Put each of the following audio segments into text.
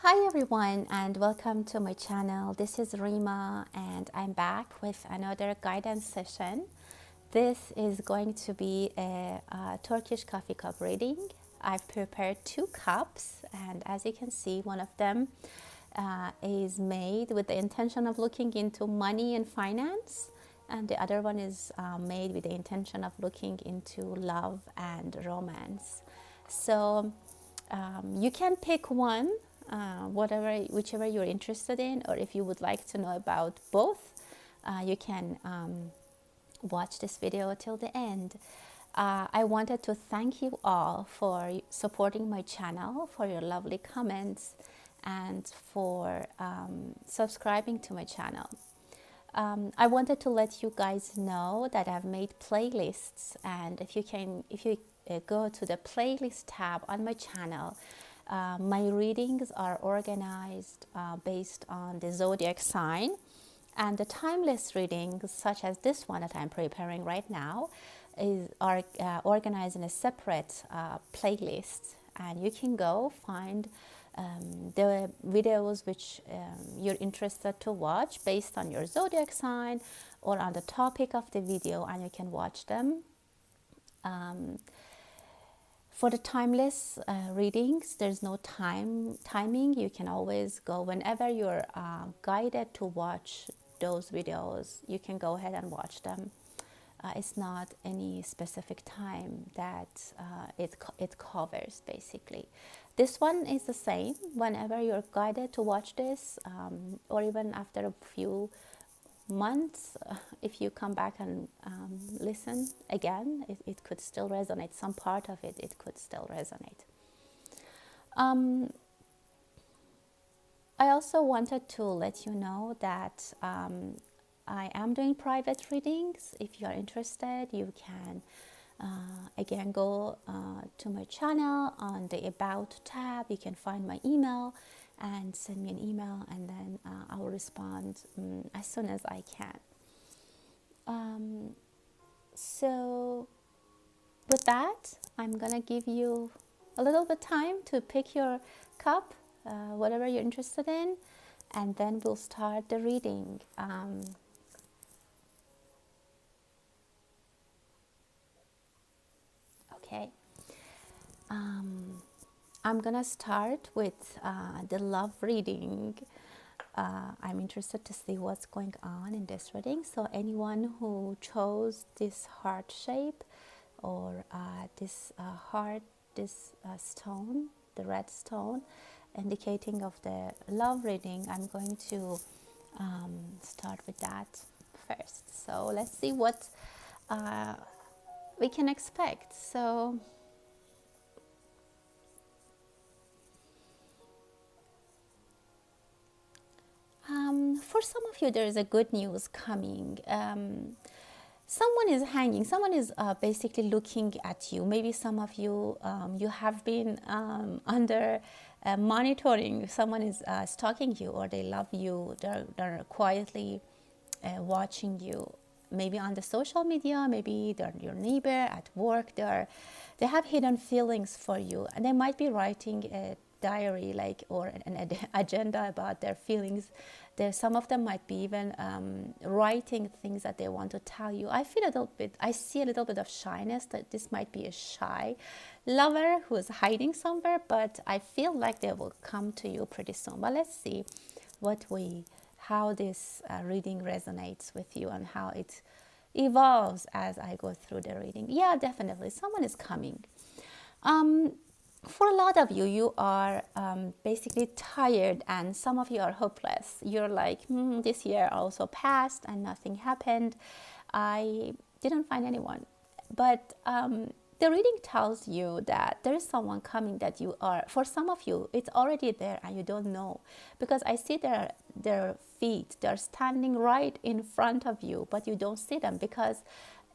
Hi everyone and welcome to my channel. This is Rima and I'm back with another guidance session. This is going to be a Turkish coffee cup reading. I've prepared 2 cups and as you can see one of them is made with the intention of looking into money and finance, and the other one is made with the intention of looking into love and romance. So you can pick one, whichever you're interested in, or if you would like to know about both, you can watch this video till the end. I wanted to thank you all for supporting my channel, for your lovely comments, and for subscribing to my channel. I wanted to let you guys know that I've made playlists, and if you go to the playlist tab on my channel, my readings are organized based on the zodiac sign, and the timeless readings, such as this one that I'm preparing right now, are organized in a separate playlist, and you can go find the videos which you're interested to watch based on your zodiac sign or on the topic of the video, and you can watch them. For the timeless readings, there's no timing. You can always go whenever you're guided to watch those videos. You can go ahead and watch them. It's not any specific time that it covers, basically. This one is the same. Whenever you're guided to watch this, or even after a few months, if you come back and listen again, it could still resonate. Some part of it could still resonate. I also wanted to let you know that I am doing private readings. If you are interested, you can again go to my channel. On the About tab, you can find my email and send me an email, and then I will respond as soon as I can. So with that, I'm gonna give you a little bit time to pick your cup, whatever you're interested in, and then we'll start the reading. Okay. I'm gonna start with the love reading. I'm interested to see what's going on in this reading. So anyone who chose this heart shape or this heart, this stone, the red stone, indicating of the love reading, I'm going to start with that first. So let's see what we can expect. So for some of you, there is a good news coming. Someone is hanging. Someone is basically looking at you. Maybe some of you, you have been under monitoring. Someone is stalking you, or they love you. They're quietly watching you. Maybe on the social media. Maybe they're your neighbor at work. They have hidden feelings for you, and they might be writing a diary, like, or an agenda about their feelings. Some of them might be even writing things that they want to tell you. I see a little bit of shyness, that this might be a shy lover who is hiding somewhere, but I feel like they will come to you pretty soon. But let's see how this reading resonates with you and how it evolves as I go through the reading. Yeah, definitely someone is coming. For a lot of you, you are basically tired, and some of you are hopeless. You're like, this year also passed and nothing happened. I didn't find anyone. But the reading tells you that there is someone coming that you are. For some of you, it's already there and you don't know. Because I see their feet, they're standing right in front of you, but you don't see them because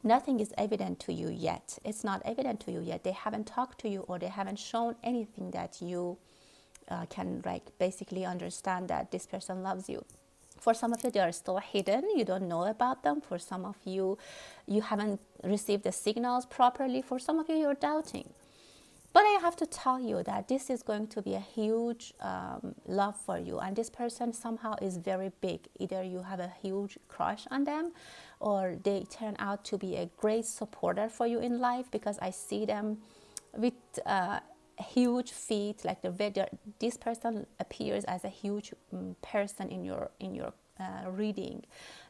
nothing is evident to you yet. It's not evident to you yet. They haven't talked to you, or they haven't shown anything that you can basically understand that this person loves you. For some of you, they are still hidden. You don't know about them. For some of you, you haven't received the signals properly. For some of you, you're doubting. But I have to tell you that this is going to be a huge love for you, and this person somehow is very big. Either you have a huge crush on them, or they turn out to be a great supporter for you in life, because I see them with huge feet, like this person appears as a huge person in your reading.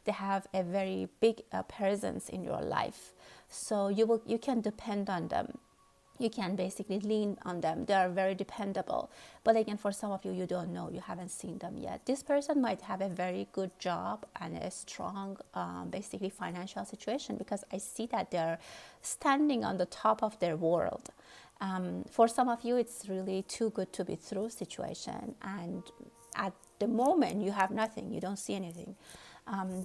They have a very big presence in your life, so you can depend on them. You can basically lean on them. They are very dependable. But again, for some of you, you don't know, you haven't seen them yet. This person might have a very good job and a strong basically financial situation, because I see that they're standing on the top of their world. For some of you, it's really too good to be true situation, and at the moment you have nothing, you don't see anything.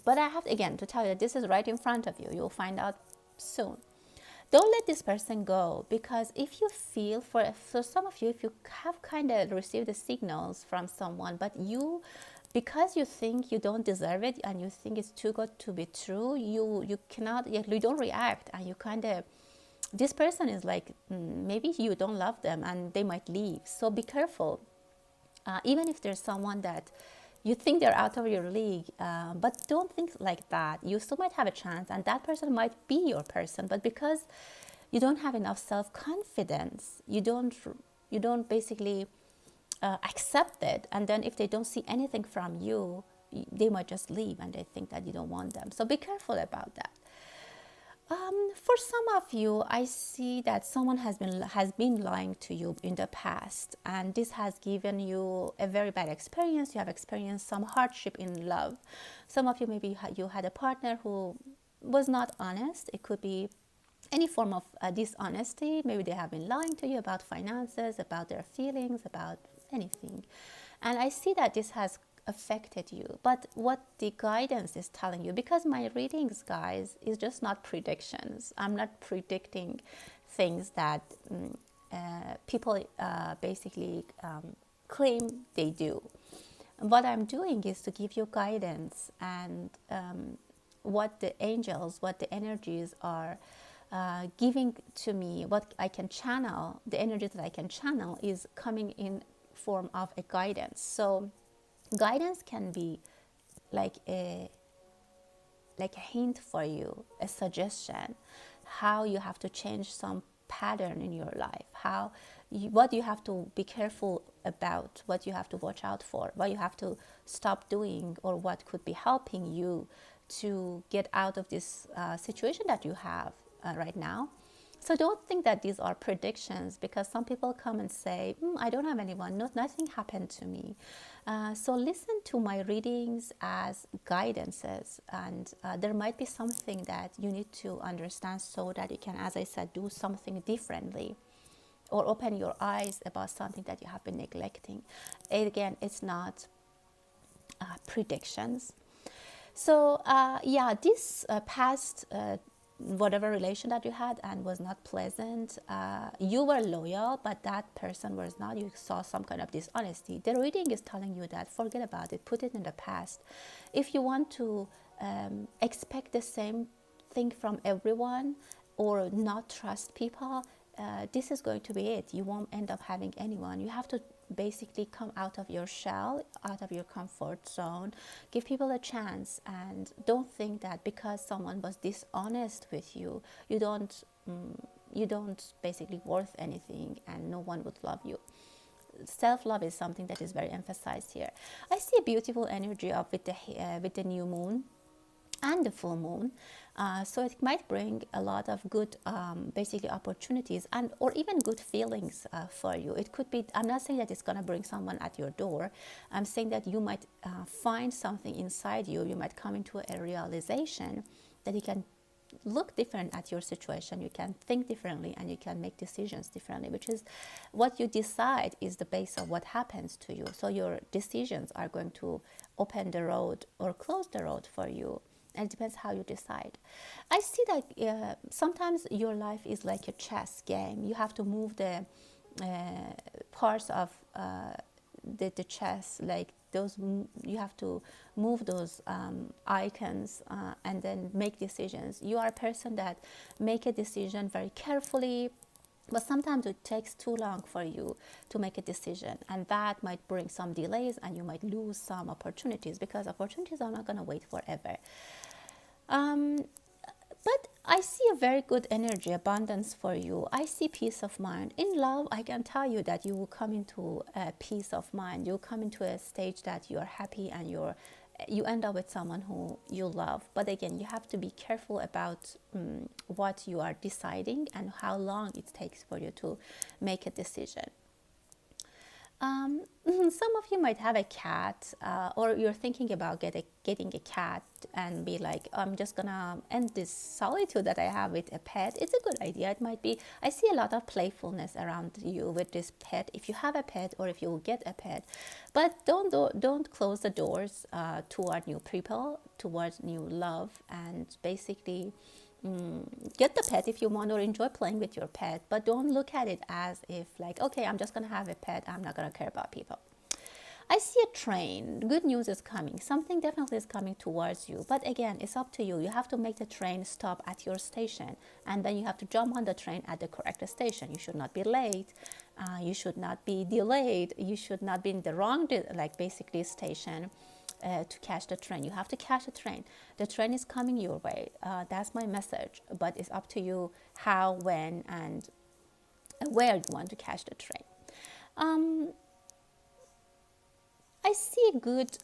But I have again to tell you that this is right in front of you. You'll find out soon. Don't let this person go, because if you feel for some of you, if you have kind of received the signals from someone, but you, because you think you don't deserve it and you think it's too good to be true, you cannot, you don't react, and you kind of, this person is like, maybe you don't love them and they might leave. So be careful. Even if there's someone that you think they're out of your league, but don't think like that. You still might have a chance, and that person might be your person. But because you don't have enough self-confidence, you don't basically accept it. And then if they don't see anything from you, they might just leave, and they think that you don't want them. So be careful about that. For some of you, I see that someone has been lying to you in the past, and this has given you a very bad experience. You have experienced some hardship in love. Some of you, maybe you had a partner who was not honest. It could be any form of dishonesty. Maybe they have been lying to you about finances, about their feelings, about anything. And I see that this has affected you. But what the guidance is telling you, because my readings, guys, is just not predictions. I'm not predicting things that people basically claim they do. What I'm doing is to give you guidance, and what the angels, what the energies are giving to me, what I can channel, the energy that I can channel is coming in form of a guidance. So guidance can be like a hint for you, a suggestion, how you have to change some pattern in your life, what you have to be careful about, what you have to watch out for, what you have to stop doing, or what could be helping you to get out of this situation that you have right now. So don't think that these are predictions, because some people come and say, I don't have anyone, nothing happened to me. So listen to my readings as guidances, and there might be something that you need to understand, so that you can, as I said, do something differently, or open your eyes about something that you have been neglecting. Again, it's not predictions. So this past whatever relation that you had and was not pleasant, you were loyal, but that person was not. You saw some kind of dishonesty. The reading is telling you that forget about it, put it in the past. If you want to expect the same thing from everyone, or not trust people, this is going to be it. You won't end up having anyone. You have to basically come out of your shell, out of your comfort zone, give people a chance, and don't think that because someone was dishonest with you, you don't basically worth anything, and no one would love you. Self-love is something that is very emphasized here. I see a beautiful energy of with the new moon and the full moon, so it might bring a lot of good basically opportunities, and or even good feelings for you. It could be, I'm not saying that it's going to bring someone at your door. I'm saying that you might find something inside you. You might come into a realization that you can look different at your situation, you can think differently, and you can make decisions differently, which is what you decide is the base of what happens to you. So your decisions are going to open the road or close the road for you. And it depends how you decide. I see that sometimes your life is like a chess game. You have to move the parts of the chess, like those. You have to move those icons and then make decisions. You are a person that make a decision very carefully. But sometimes it takes too long for you to make a decision, and that might bring some delays, and you might lose some opportunities, because opportunities are not going to wait forever. Um, but I see a very good energy, abundance for you. I see peace of mind. In love, I can tell you that you will come into a peace of mind. You'll come into a stage that you're happy, and you end up with someone who you love. But again, you have to be careful about what you are deciding and how long it takes for you to make a decision. Some of you might have a cat, or you're thinking about getting a cat and be like, I'm just gonna end this solitude that I have with a pet. It's a good idea. It might be. I see a lot of playfulness around you with this pet. If you have a pet, or if you will get a pet, but don't close the doors toward new people, towards new love, and basically get the pet if you want, or enjoy playing with your pet, but don't look at it as if like, okay, I'm just gonna have a pet, I'm not gonna care about people. I see a train. Good news is coming. Something definitely is coming towards you. But again, it's up to you. You have to make the train stop at your station. And then you have to jump on the train at the correct station. You should not be late. You should not be delayed. You should not be in the wrong, basically, station to catch the train. You have to catch the train. The train is coming your way. That's my message. But it's up to you how, when, and where you want to catch the train. I see a good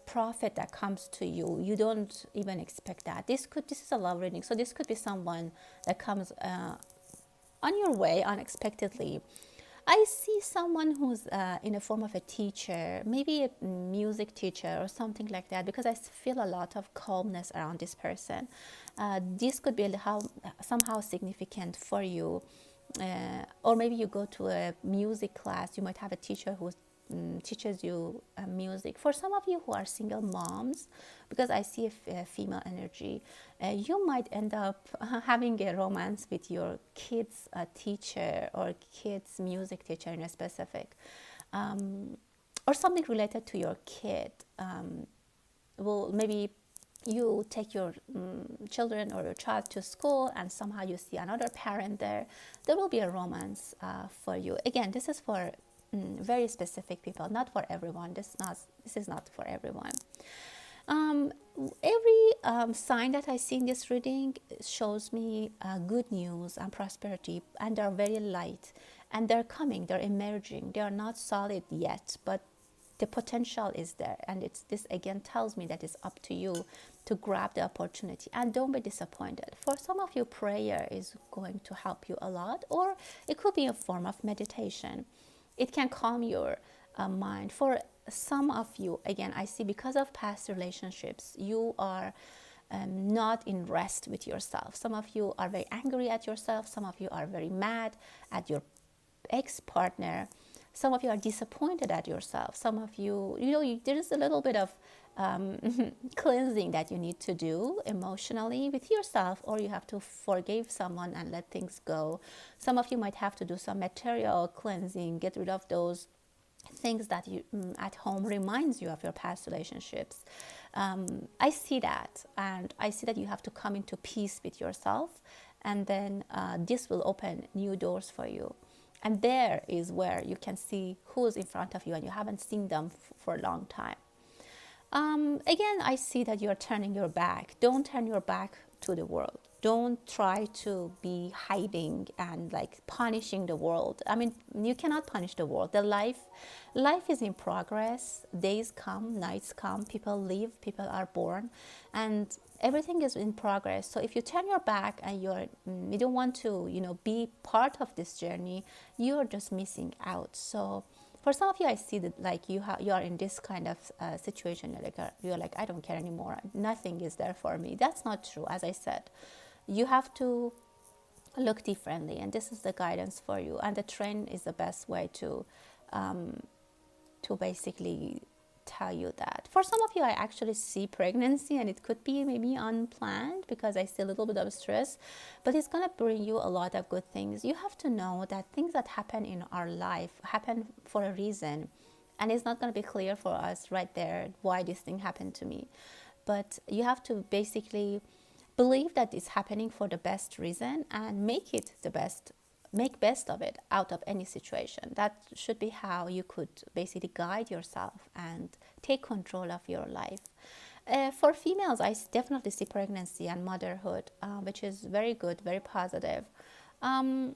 profit that comes to you. You don't even expect that. This is a love reading, so this could be someone that comes on your way unexpectedly. I see someone who's in a form of a teacher, maybe a music teacher or something like that, because I feel a lot of calmness around this person. This could be somehow significant for you. Or maybe you go to a music class. You might have a teacher who teaches you music. For some of you who are single moms, because I see a female energy, you might end up having a romance with your kids' teacher, or kids' music teacher in a specific, or something related to your kid. Well, maybe you take your children or your child to school, and somehow you see another parent there. There will be a romance for you. Again, this is for very specific people, not for everyone. This is not for everyone. Every sign that I see in this reading shows me good news and prosperity, and they're very light, and they're coming, they're emerging. They are not solid yet, but the potential is there, and this again tells me that it's up to you to grab the opportunity, and don't be disappointed. For some of you, prayer is going to help you a lot, or it could be a form of meditation. It can calm your mind. For some of you, again, I see because of past relationships, you are not in rest with yourself. Some of you are very angry at yourself. Some of you are very mad at your ex-partner. Some of you are disappointed at yourself. Some of you, there is a little bit of cleansing that you need to do emotionally with yourself, or you have to forgive someone and let things go. Some of you might have to do some material cleansing, get rid of those things that you at home reminds you of your past relationships. I see that, and I see that you have to come into peace with yourself, and then this will open new doors for you. And there is where you can see who's in front of you, and you haven't seen them for a long time. Again, I see that you're turning your back. Don't turn your back to the world. Don't try to be hiding and like punishing the world. I mean, you cannot punish the world. Life is in progress. Days come, nights come, people leave, people are born, and everything is in progress. So if you turn your back and you don't want to, be part of this journey, you're just missing out. So for some of you, I see that like you are in this kind of situation. You're like, I don't care anymore. Nothing is there for me. That's not true. As I said, you have to look differently, and this is the guidance for you. And the train is the best way to basically tell you that. For some of you, I actually see pregnancy, and it could be maybe unplanned because I see a little bit of stress, but it's going to bring you a lot of good things. You have to know that things that happen in our life happen for a reason, and it's not going to be clear for us right there why this thing happened to me. But you have to basically believe that it's happening for the best reason and make it the best make best of it out of any situation. That should be how you could basically guide yourself and take control of your life. For females, definitely see pregnancy and motherhood, which is very good, very positive. Um,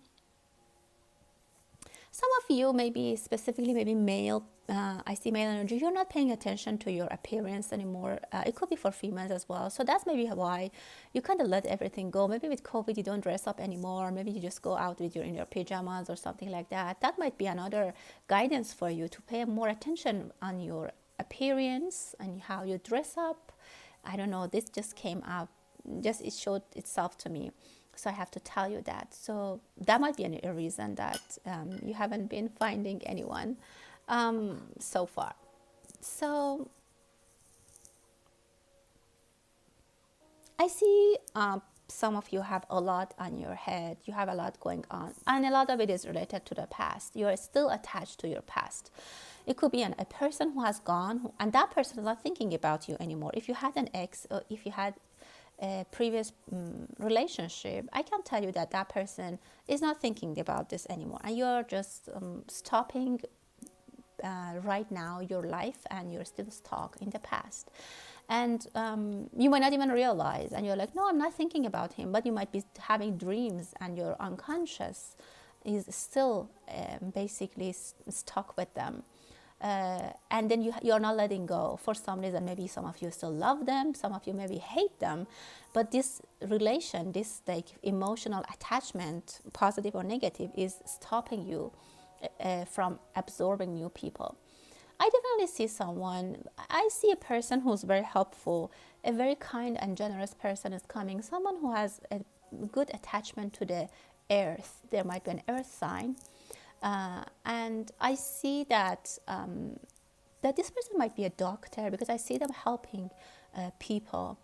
some of you, maybe specifically, maybe male, I see male energy, you're not paying attention to your appearance anymore. It could be for females as well. So that's maybe why you kind of let everything go. Maybe with COVID, you don't dress up anymore. Maybe you just go out with in your pajamas or something like that. That might be another guidance for you to pay more attention on your appearance and how you dress up. I don't know, this just came up, just it showed itself to me. So I have to tell you that. So that might be a reason that you haven't been finding anyone so far. So I see some of you have a lot on your head. You have a lot going on. And a lot of it is related to the past. You are still attached to your past. It could be a person who has gone, and that person is not thinking about you anymore. If you had an ex, or if you had a previous relationship, I can tell you that that person is not thinking about this anymore. And you're just stopping right now your life, and you're still stuck in the past. And you might not even realize, and you're like, no, I'm not thinking about him, but you might be having dreams, and your unconscious is still basically stuck with them. And then you're not letting go for some reason. Maybe some of you still love them, some of you maybe hate them, but this relation, this like emotional attachment, positive or negative, is stopping you from absorbing new people. I definitely see someone, I see a person who's very helpful, a very kind and generous person is coming, someone who has a good attachment to the earth. There might be an earth sign. And I see that that this person might be a doctor, because I see them helping people.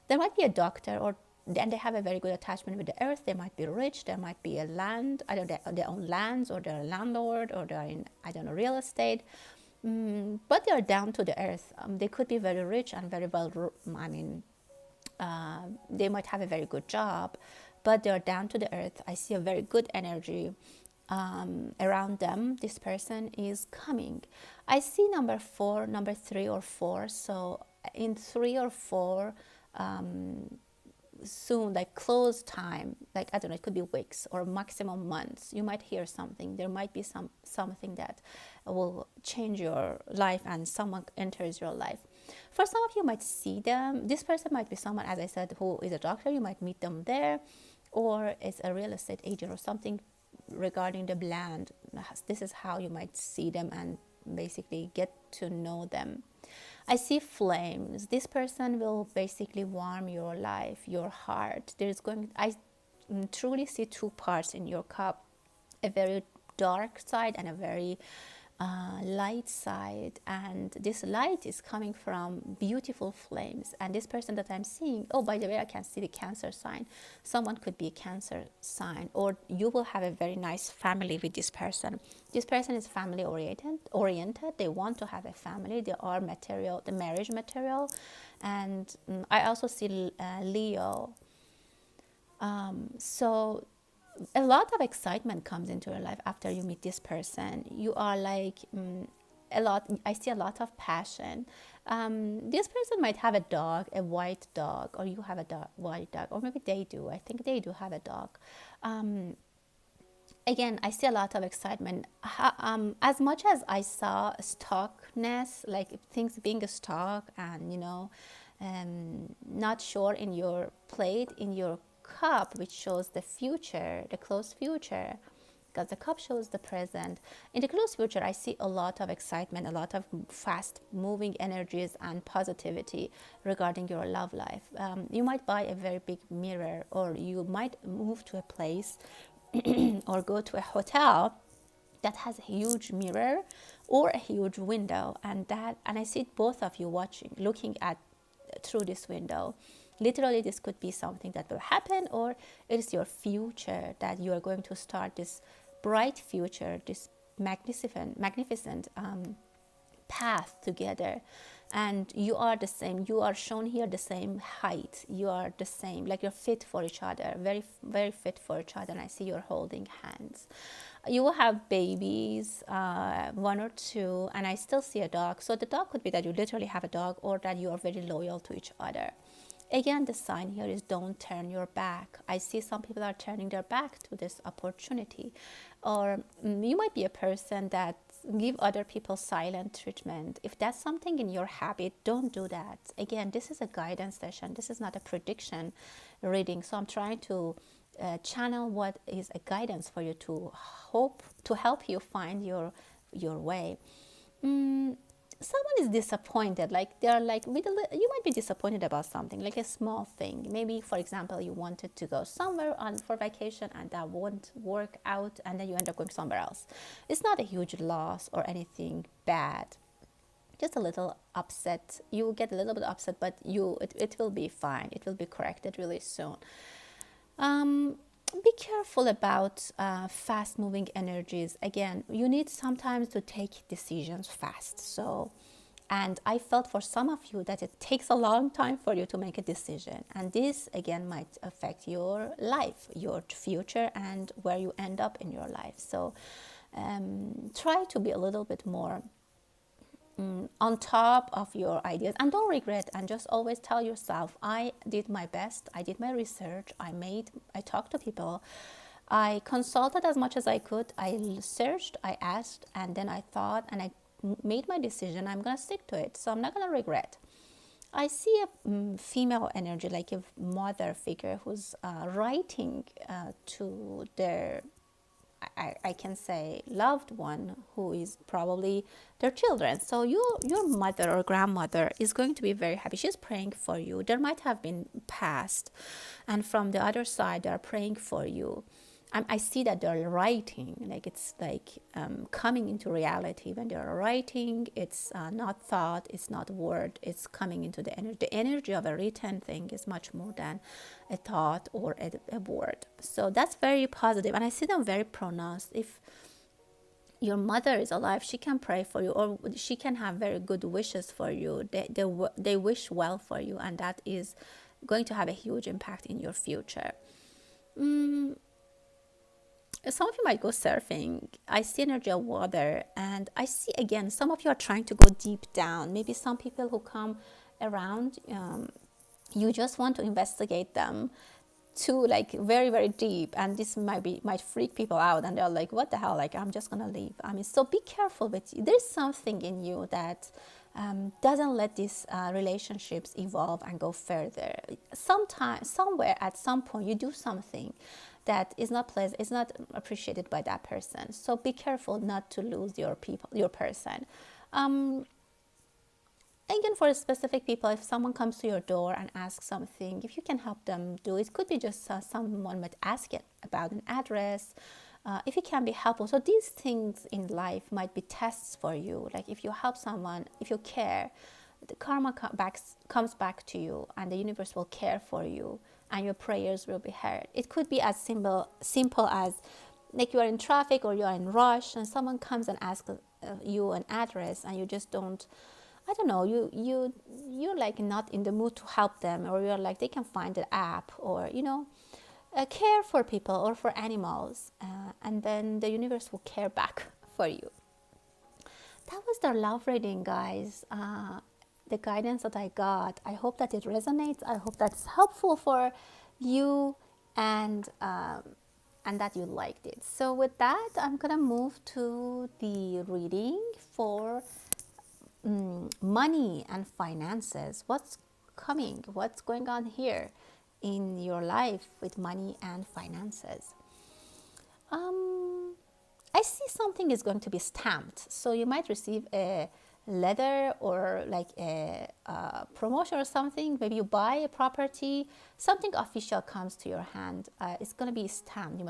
There might be a doctor, and they have a very good attachment with the earth. They might be rich. There might be a land. I don't know, they own lands, or they're a landlord, or they're in, I don't know, real estate. But they're down to the earth. They could be very rich and very well. They might have a very good job, but they're down to the earth. I see a very good energy around them. This person is coming. I see number 3 or 4. So in 3 or 4, soon, like close time, like I don't know, it could be weeks or maximum months, you might hear something. There might be something that will change your life, and someone enters your life. For some of you might see them. This person might be someone, as I said, who is a doctor. You might meet them there, or it's a real estate agent or something regarding the land. This is how you might see them and basically get to know them. I see flames. This person will basically warm your life, your heart. I truly see 2 parts in your cup, a very dark side and a very light side. And this light is coming from beautiful flames. And this person that I'm seeing, oh, by the way, I can see the Cancer sign. Someone could be a Cancer sign, or you will have a very nice family with this person. This person is family oriented. They want to have a family. They are the marriage material. And I also see Leo. So a lot of excitement comes into your life after you meet this person. You are like I see a lot of passion. This person might have a dog, a white dog, or you have a white dog, or maybe they do. I think they do have a dog. Again, I see a lot of excitement. As much as I saw stuckness, like things being stuck and, not sure in your plate, in your cup, which shows the future, the close future, because the cup shows the present. In the close future, I see a lot of excitement, a lot of fast moving energies and positivity regarding your love life. You might buy a very big mirror, or you might move to a place or go to a hotel that has a huge mirror or a huge window, and I see both of you looking at through this window. Literally, this could be something that will happen, or it is your future, that you are going to start this bright future, this magnificent path together. and you are the same. You are shown here the same height. You are the same, like you're fit for each other, very, very fit for each other. And I see you're holding hands. You will have babies, one or two, and I still see a dog. So the dog could be that you literally have a dog, or that you are very loyal to each other. Again, the sign here is don't turn your back. I see some people are turning their back to this opportunity. Or you might be a person that give other people silent treatment. If that's something in your habit, don't do that. Again, this is a guidance session. This is not a prediction reading. So I'm trying to channel what is a guidance for you to help you find your way. Someone is disappointed, like they're like, you might be disappointed about something, like a small thing. Maybe, for example, you wanted to go somewhere for vacation and that won't work out, and then you end up going somewhere else. It's not a huge loss or anything bad, just a little upset. You get a little bit upset, but it will be fine. It will be corrected really soon. Be careful about fast-moving energies. Again, you need sometimes to take decisions fast. So, and I felt for some of you that it takes a long time for you to make a decision. And this, again, might affect your life, your future, and where you end up in your life. So try to be a little bit more on top of your ideas, and don't regret, and just always tell yourself, I did my best, I did my research, I talked to people, I consulted as much as I could, I searched, I asked, and then I thought, and I made my decision. I'm going to stick to it, so I'm not going to regret. I see a female energy, like a mother figure who's writing to their I can say loved one, who is probably their children. So your mother or grandmother is going to be very happy. She's praying for you. There might have been past, and from the other side, they're praying for you. I see that they're writing, like it's like coming into reality. When they're writing, it's not thought, it's not word, it's coming into the energy. The energy of a written thing is much more than a thought or a word. So that's very positive, and I see them very pronounced. If your mother is alive, she can pray for you, or she can have very good wishes for you. They wish well for you, and that is going to have a huge impact in your future. Some of you might go surfing. I see energy of water, and I see, again, some of you are trying to go deep down. Maybe some people who come around, you just want to investigate them to like very, very deep, and this might freak people out, and they're like, what the hell, like I'm just gonna leave. I mean, so be careful with you. There's something in you that doesn't let these relationships evolve and go further. Somewhere, at some point, you do something that is not pleasant, is not appreciated by that person. So be careful not to lose your person. Again, for specific people, if someone comes to your door and asks something, if you can help them do it, could be just someone might ask it about an address, if it can be helpful. So these things in life might be tests for you. Like if you help someone, if you care, the karma comes back to you, and the universe will care for you, and your prayers will be heard. It could be as simple as like you are in traffic or you are in rush, and someone comes and asks you an address, and you just don't, I don't know, you're like not in the mood to help them, or you're like, they can find the app, or care for people or for animals, and then the universe will care back for you. That was the love reading, guys. The guidance that I got. I hope that it resonates. I hope that's helpful for you, and that you liked it. So with that, I'm gonna move to the reading for money and finances. What's coming? What's going on here in your life with money and finances? I see something is going to be stamped. So you might receive a letter, or like a promotion or something. Maybe you buy a property, something official comes to your hand. It's going to be stamped.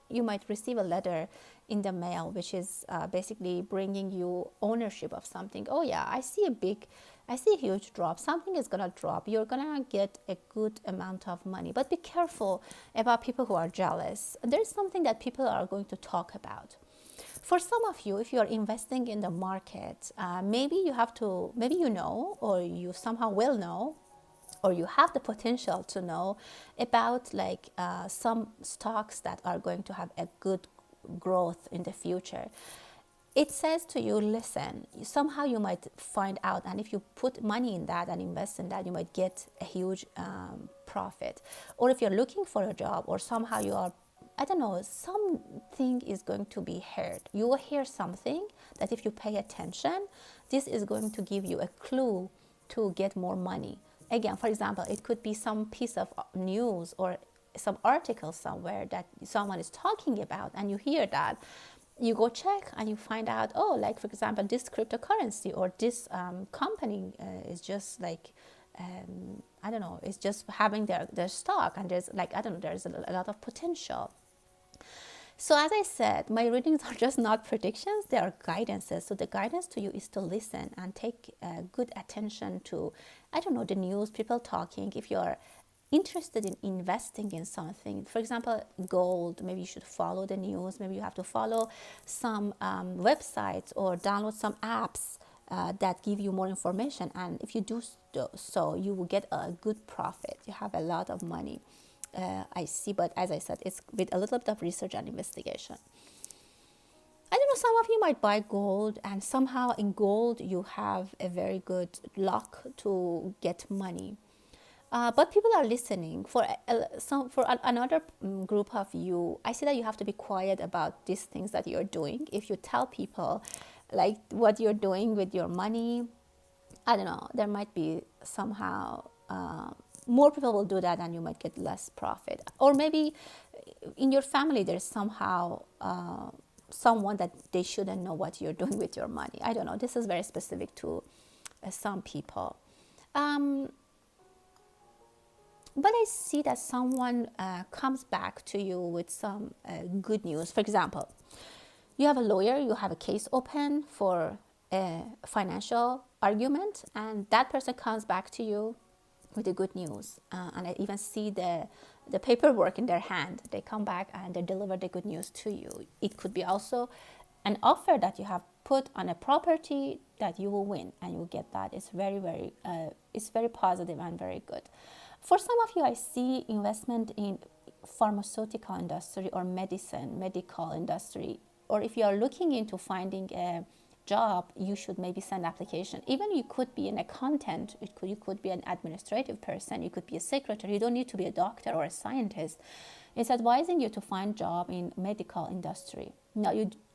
You might receive a letter in the mail, which is basically bringing you ownership of something. Oh yeah, I see a huge drop. Something is gonna drop. You're gonna get a good amount of money, but be careful about people who are jealous. There's something that people are going to talk about. For some of you, if you're investing in the market, maybe you have to, maybe you know, or you somehow will know, or you have the potential to know about like some stocks that are going to have a good growth in the future. It says to you, listen, somehow you might find out, and if you put money in that and invest in that, you might get a huge profit. Or if you're looking for a job, or somehow you are, I don't know, something is going to be heard. You will hear something that if you pay attention, this is going to give you a clue to get more money. Again, for example, it could be some piece of news or some article somewhere that someone is talking about, and you hear that. You go check and you find out, oh, like for example, this cryptocurrency or this company is just like, I don't know, it's just having their stock, and there's like, I don't know, there's a lot of potential. So as I said, my readings are just not predictions, they are guidances. So the guidance to you is to listen and take good attention to, I don't know, the news, people talking. If you're interested in investing in something, for example, gold, maybe you should follow the news. Maybe you have to follow some websites or download some apps that give you more information. And if you do so, you will get a good profit. You have a lot of money. I see, but as I said, it's with a little bit of research and investigation. I don't know, some of you might buy gold, and somehow in gold you have a very good luck to get money. But people are listening. For another group of you, I see that you have to be quiet about these things that you're doing. If you tell people like what you're doing with your money, I don't know, there might be somehow more people will do that, and you might get less profit. Or maybe in your family there's somehow someone that they shouldn't know what you're doing with your money. I don't know, this is very specific to some people. But I see that someone comes back to you with some good news. For example, you have a lawyer, you have a case open for a financial argument, and that person comes back to you with the good news. And I even see the paperwork in their hand. They come back and they deliver the good news to you. It could be also an offer that you have put on a property that you will win, and you will get that. It's it's very positive and very good. For some of you, I see investment in pharmaceutical industry or medical industry. Or if you are looking into finding a job, you should maybe send application. Even you could be an accountant, you could be an administrative person, you could be a secretary. You don't need to be a doctor or a scientist. It's advising you to find job in medical industry. Now,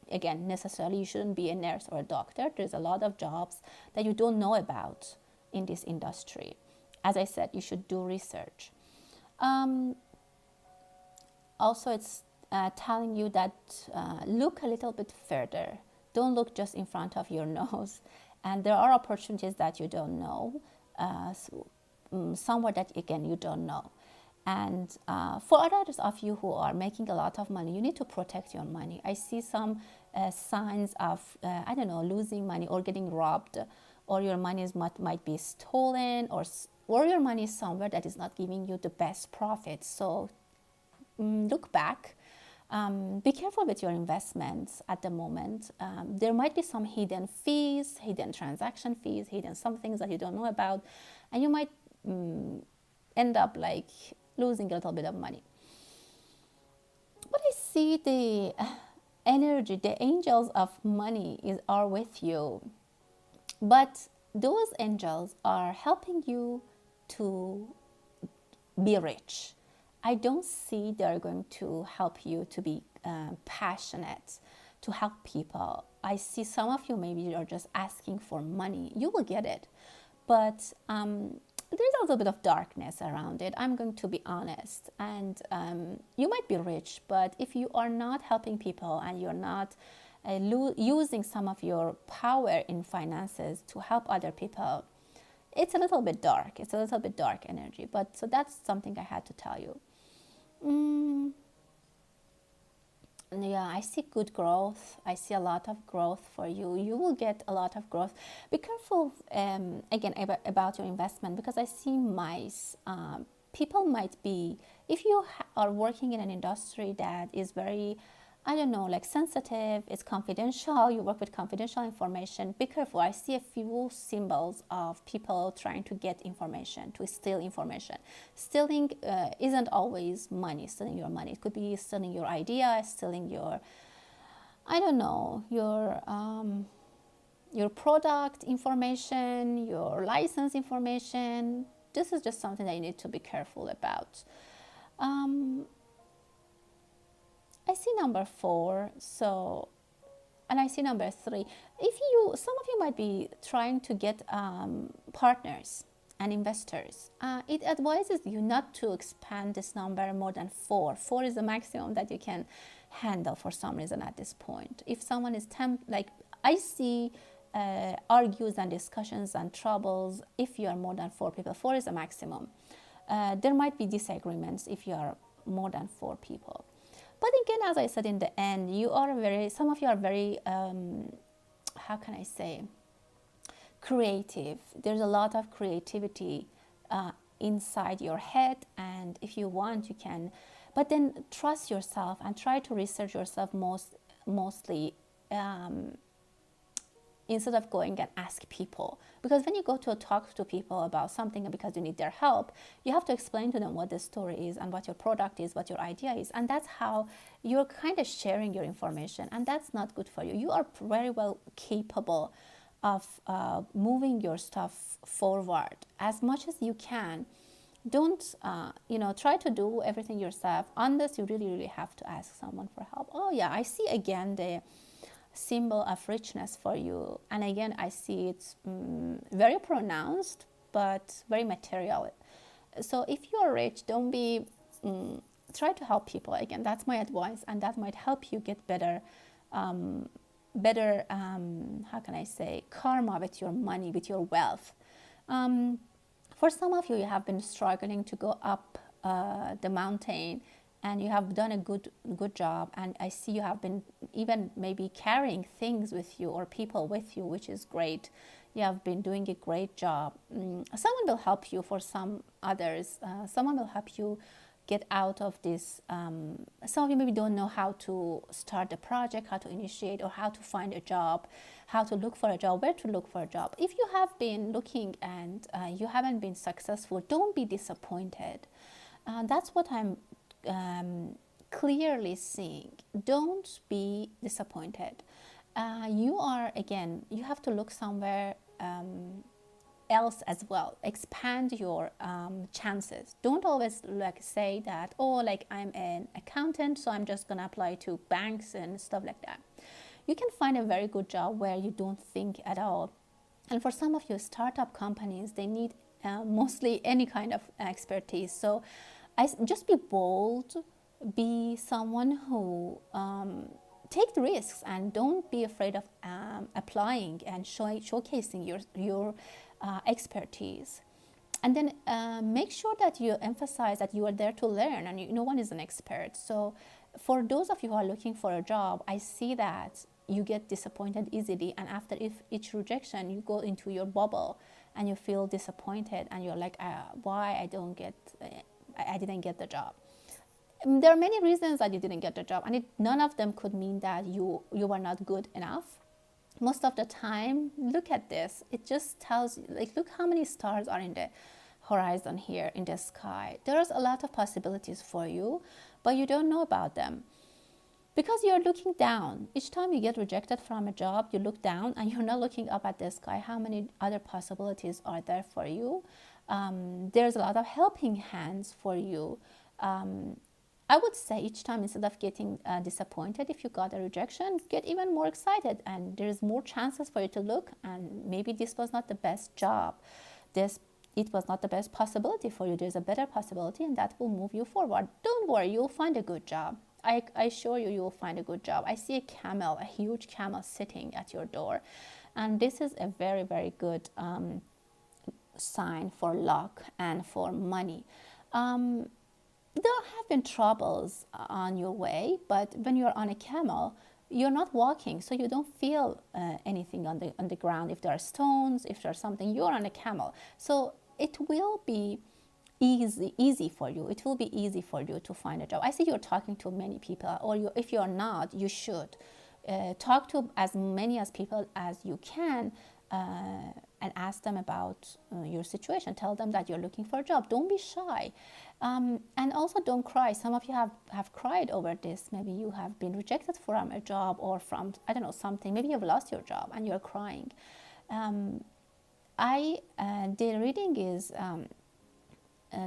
again, necessarily you shouldn't be a nurse or a doctor. There's a lot of jobs that you don't know about in this industry. As I said, you should do research. Also, it's telling you that look a little bit further. Don't look just in front of your nose. And there are opportunities that you don't know, somewhere that, again, you don't know. And for others of you who are making a lot of money, you need to protect your money. I see some signs of, I don't know, losing money or getting robbed, or your money might be stolen, or your money is somewhere that is not giving you the best profit. So look back. Be careful with your investments at the moment. There might be some hidden fees, hidden transaction fees, hidden some things that you don't know about, and you might end up like losing a little bit of money. But I see the energy, the angels of money are with you. But those angels are helping you to be rich. I don't see they're going to help you to be passionate, to help people. I see some of you, maybe you're just asking for money. You will get it. But there's a little bit of darkness around it. I'm going to be honest. And you might be rich, but if you are not helping people and you're not using some of your power in finances to help other people, it's a little bit dark. It's a little bit dark energy. But so that's something I had to tell you. Yeah, I see good growth. I see a lot of growth for you. You will get a lot of growth. Be careful, again, about your investment, because I see mice. People might be, if you are working in an industry that is very I don't know, like sensitive, it's confidential, you work with confidential information, be careful. I see a few symbols of people trying to get information, to steal information. Stealing isn't always money, stealing your money. It could be stealing your idea, stealing your, I don't know, your product information, your license information. This is just something that you need to be careful about. I see number 4, so, and I see number 3. Some of you might be trying to get partners and investors. It advises you not to expand this number more than 4. 4 is the maximum that you can handle for some reason at this point. If someone is like I see argues and discussions and troubles if you are more than 4 people. 4 is the maximum. There might be disagreements if you are more than 4 people. But again, as I said in the end, some of you are very, how can I say, creative. There's a lot of creativity inside your head, and if you want, you can. But then trust yourself and try to research yourself mostly instead of going and ask people. Because when you go to talk to people about something because you need their help, you have to explain to them what the story is and what your product is, what your idea is. And that's how you're kind of sharing your information. And that's not good for you. You are very well capable of moving your stuff forward as much as you can. Don't, try to do everything yourself unless you really, really have to ask someone for help. Oh yeah, I see again the symbol of richness for you, and again I see it's very pronounced but very material. So if you're rich, don't be try to help people. Again, that's my advice, and that might help you get better how can I say, karma with your money, with your wealth. For some of you, you have been struggling to go up the mountain, and you have done a good job, and I see you have been even maybe carrying things with you or people with you, which is great. You have been doing a great job. Someone will help you. For some others, someone will help you get out of this. Some of you maybe don't know how to start a project, how to initiate, or how to find a job, how to look for a job, where to look for a job. If you have been looking and you haven't been successful, don't be disappointed. That's what I'm clearly seeing. Don't be disappointed. You have to look somewhere else as well. Expand your chances. Don't always say that, I'm an accountant, so I'm just gonna apply to banks and stuff like that. You can find a very good job where you don't think at all. And for some of you startup companies, they need mostly any kind of expertise. So just be bold, be someone who take the risks, and don't be afraid of applying and showcasing your expertise. And then make sure that you emphasize that you are there to learn, and no one is an expert. So for those of you who are looking for a job, I see that you get disappointed easily, and after each rejection, you go into your bubble and you feel disappointed, and you're like, why I didn't get the job. There are many reasons that you didn't get the job, and none of them could mean that you were not good enough. Most of the time, look at this. It just tells you, look how many stars are in the horizon here in the sky. There's a lot of possibilities for you, but you don't know about them because you're looking down. Each time you get rejected from a job, you look down and you're not looking up at the sky. How many other possibilities are there for you? There's a lot of helping hands for you. I would say each time, instead of getting disappointed if you got a rejection, get even more excited, and there's more chances for you to look, and maybe this was not the best job. It was not the best possibility for you. There's a better possibility, and that will move you forward. Don't worry, you'll find a good job. I assure you, you will find a good job. I see a camel, a huge camel sitting at your door, and this is a very, very good sign for luck and for money. There have been troubles on your way, but when you're on a camel, you're not walking, so you don't feel anything on the ground. If there are stones, if there's something, you're on a camel. So it will be easy for you. It will be easy for you to find a job. I see you're talking to many people, or if you're not, you should talk to as many as people as you can, and ask them about your situation. Tell them that you're looking for a job. Don't be shy, and also don't cry. Some of you have cried over this. Maybe you have been rejected from a job, or from, I don't know, something. Maybe you've lost your job and you're crying. The reading is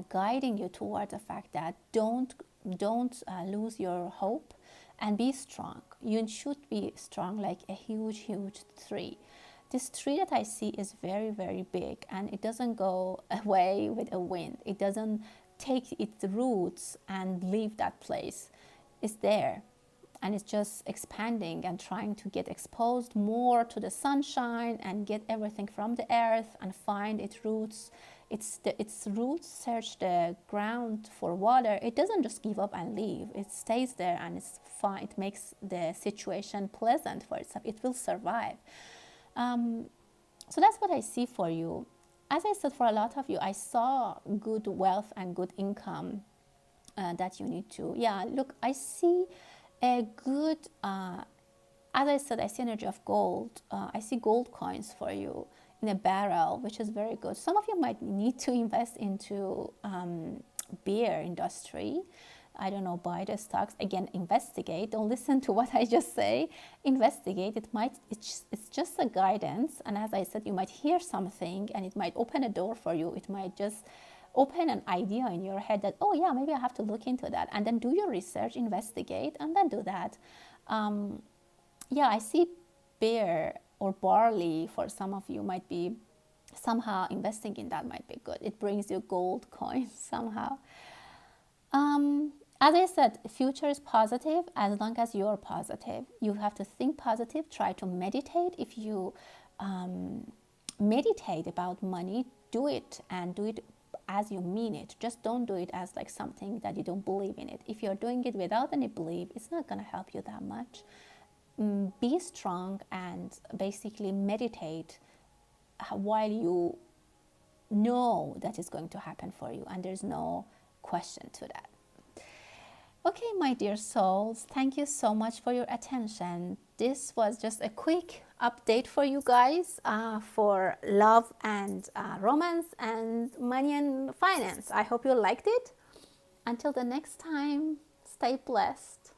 guiding you towards the fact that don't lose your hope, and be strong. You should be strong, like a huge tree. This tree that I see is very, very big, and it doesn't go away with a wind. It doesn't take its roots and leave that place. It's there, and it's just expanding and trying to get exposed more to the sunshine and get everything from the earth and find its roots. Its roots search the ground for water. It doesn't just give up and leave. It stays there, and it's fine. It makes the situation pleasant for itself. It will survive. So that's what I see for you. As I said, for a lot of you, I saw good wealth and good income that you need to. Yeah, look, I see a good, as I said, I see energy of gold. I see gold coins for you in a barrel, which is very good. Some of you might need to invest into beer industry. I don't know, buy the stocks. Again, investigate. Don't listen to what I just say. Investigate. It's just a guidance. And as I said, you might hear something and it might open a door for you. It might just open an idea in your head that, oh yeah, maybe I have to look into that. And then do your research, investigate, and then do that. Yeah, I see beer or barley for some of you might be somehow investing in that might be good. It brings you gold coins somehow. As I said, future is positive as long as you're positive. You have to think positive, try to meditate. If you meditate about money, do it, and do it as you mean it. Just don't do it as like something that you don't believe in it. If you're doing it without any belief, it's not going to help you that much. Be strong and basically meditate while you know that it's going to happen for you, and there's no question to that. Okay, my dear souls, thank you so much for your attention. This was just a quick update for you guys for love and romance and money and finance. I hope you liked it. Until the next time, stay blessed.